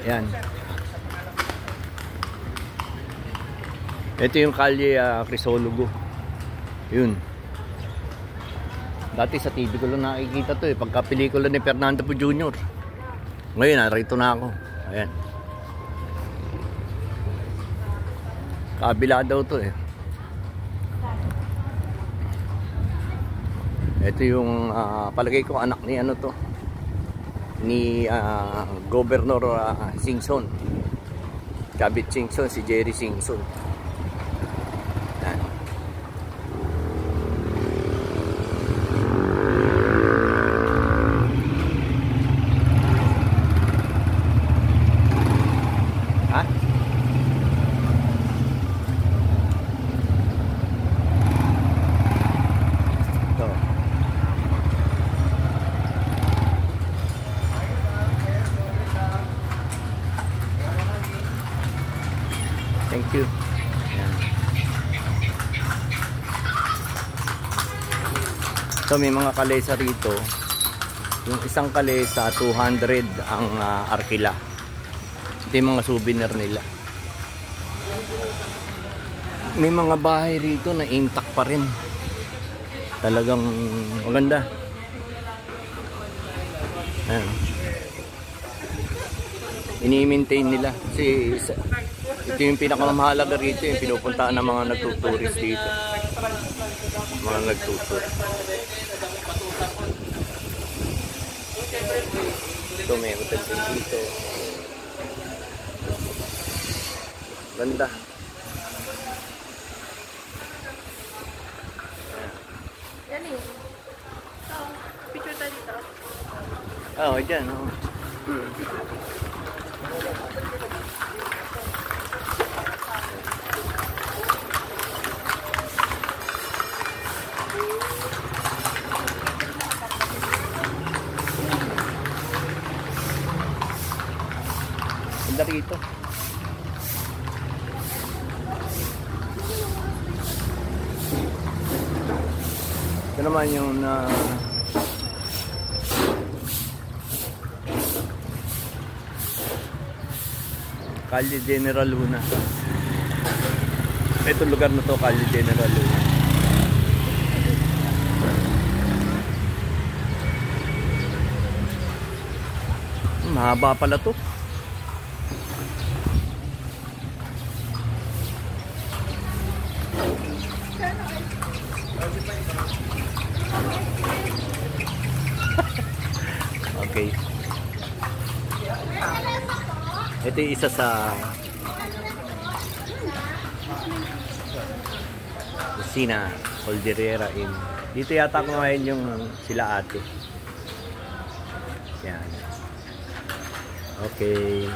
Ayan. Ito yung kalye Crisologo. Yun. Dati sa TV ko lang nakikita to eh. Pagka pelikula ni Fernando Po Jr. Ngayon, narito na ako. Ayan. Kabila daw to eh. Ito yung palagay ko anak ni ano to. Ni Governor Singson. Kabit Singson, si Jerry Singson. Ayan. Ha? Ito. Thank you. Ayan. So may mga kalesa rito. Yung isang kalesa 200 ang arkila. Ito yung mga souvenir nila. May mga bahay rito na intact pa rin. Talagang maganda. Ayan. Ini-maintain nila kasi ito yung pinakamahalaga rito, yung pinupuntaan ng mga nagtuturist dito. Mga nagtutur. Ito may hotel din dito. Ganda. Yan eh. So, picture tayo dito. Oo, dyan. Oh. Ganda rito. Ito naman yung Calle General Luna. Ito lugar na to, Calle General Luna. Mahaba pala to. Okay. Ito yung isa sa Kusina Calderera Inn. Dito yata kumain yung sila ate. Yan. Okay.